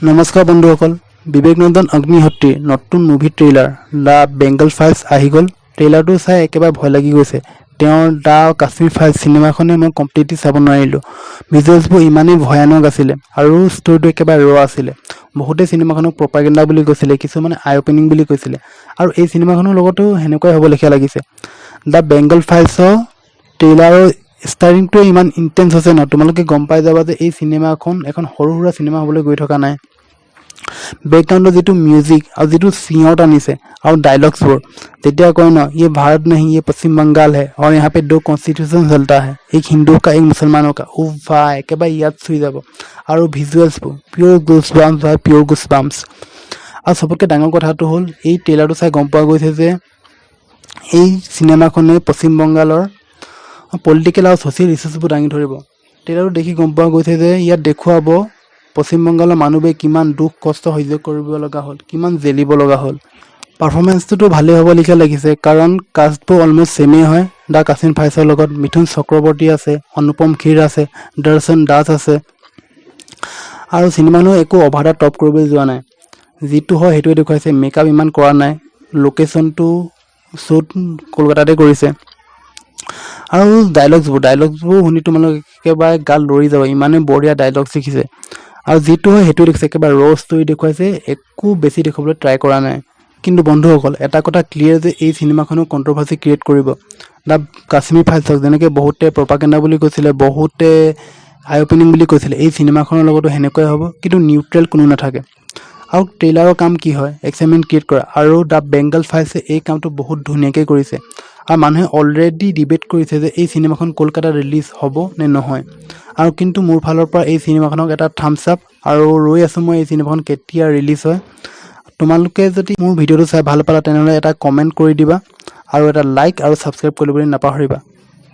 নমস্কাৰ বন্ধুসকল, বিবেকনন্দন অগ্নিহোত্ৰীৰ নতুন movie trailer the Bengal files আহি গ'ল। ট্ৰেইলাৰটো চাই একেবাৰে ভয় লাগি গৈছে। তেওঁৰ দ্য কাশ্মীৰ ফাইলছ চিনেমাখনে মই কমপ্লিটলি চাব নোৱাৰিলোঁ। ভিজুৱেলছবোৰ ইমানেই ভয়ানক আছিলে আৰু ষ্টৰিটো একেবাৰে ৰ আছিলে। বহুতে চিনেমাখনক প্ৰপাগেণ্ডা বুলি কৈছিলে, কিছুমানে আই অপেনিং বুলি কৈছিলে, আৰু এই চিনেমাখনৰ লগতো সেনেকুৱাই হ'ব লেখীয়া লাগিছে। দ্য বেংগল ফাইলছৰ ট্ৰেইলাৰৰ ষ্টাৰ্টিংটোৱে ইমান ইণ্টেন্স হৈছে ন, তোমালোকে গম পাই যাবা যে এই চিনেমাখন এখন সৰু সুৰা চিনেমা হ'বলৈ গৈ থকা নাই। বেকগ্ৰাউণ্ডৰ যিটো মিউজিক আৰু যিটো চিঞৰ টানিছে আৰু ডাইলগছবোৰ, যেতিয়া কয় ন ये भारत नहीं ये पश्चिम बंगाल है और यहाँ पे 2 कॉन्स्टिट्यूशन चलता है, एक हिंदू का एक मुसलमानों का। ओ ভাই একেবাৰে ইয়াত চুই যাব। আৰু ভিজুৱেলছবোৰ পিয়'ৰ গুছবাম্পছ হয়, পিয়'ৰ গুছবাম্পছ। আৰু চবতকৈ ডাঙৰ কথাটো হ'ল এই ট্ৰেইলাৰটো চাই গম পোৱা গৈছে যে এই চিনেমাখনে পশ্চিম বংগালৰ পলিটিকেল আৰু ছ'চিয়েল ইছ্যুছবোৰ দাঙি ধৰিব। ট্ৰেইলাৰটো দেখি গম পোৱা গৈছে যে ইয়াত দেখুৱাব পশ্চিম বংগালৰ মানুহবোৰে কিমান দুখ কষ্ট সহ্য কৰিব লগা হ'ল, কিমান জেলিব লগা হ'ল। পাৰফৰ্মেঞ্চটোতো ভালেই হ'ব লিখা লাগিছে, কাৰণ কাষ্টবোৰ অলমষ্ট ছেমেই হয়। দ্য কাশ্মীৰ ফাইলছৰ লগত মিথুন চক্ৰৱৰ্তী আছে, অনুপম খেৰ আছে, দৰ্শন দাস আছে, আৰু চিনেমাখনো একো অভাৰ দ্য টপ কৰিবলৈ যোৱা নাই। যিটো হয় সেইটোৱে দেখুৱাইছে। মেকআপ ইমান কৰা নাই, লোকেশ্যনটো শ্বুট কলকাতাতে কৰিছে। আৰু ডাইলগছবোৰ শুনি তোমালোক একেবাৰে গাল লৰি যাব, ইমানে বঢ়িয়া ডাইলগছ লিখিছে। আৰু যিটো হয় সেইটোৱে দেখিছে, একেবাৰে ৰ ষ্টৰি দেখুৱাইছে, একো বেছি দেখুৱাবলৈ ট্ৰাই কৰা নাই। কিন্তু বন্ধুসকল, এটা কথা ক্লিয়াৰ যে এই চিনেমাখনেও কণ্ট্ৰভাৰ্চি ক্ৰিয়েট কৰিব। দ্য কাশ্মীৰ ফাইলছক যেনেকৈ বহুতে প্ৰপাগেণ্ডা বুলি কৈছিলে, বহুতে আই অপেনিং বুলি কৈছিলে, এই চিনেমাখনৰ লগতো সেনেকুৱাই হ'ব, কিন্তু নিউট্ৰেল কোনো নাথাকে। আৰু ট্ৰেইলাৰৰ কাম কি হয়, এক্সাইটমেণ্ট ক্ৰিয়েট কৰা, আৰু দ্য বেংগল ফাইলছে এই কামটো বহুত ধুনীয়াকৈ কৰিছে। আৰু মানুহে অলৰেডি ডিবেট কৰিছে যে এই চিনেমাখন কলকাতাত ৰিলিজ হ'ব নে নহয়। আৰু কিন্তু মোৰ ফালৰ পৰা এই চিনেমাখনক এটা থামছ আপ, আৰু ৰৈ আছোঁ মই এই চিনেমাখন কেতিয়া ৰিলিজ হয়। তোমালোকে যদি মোৰ ভিডিঅ'টো চাই ভাল পালা তেনেহ'লে এটা কমেণ্ট কৰি দিবা, আৰু এটা লাইক আৰু ছাবস্ক্ৰাইব কৰিবলৈ নাপাহৰিবা।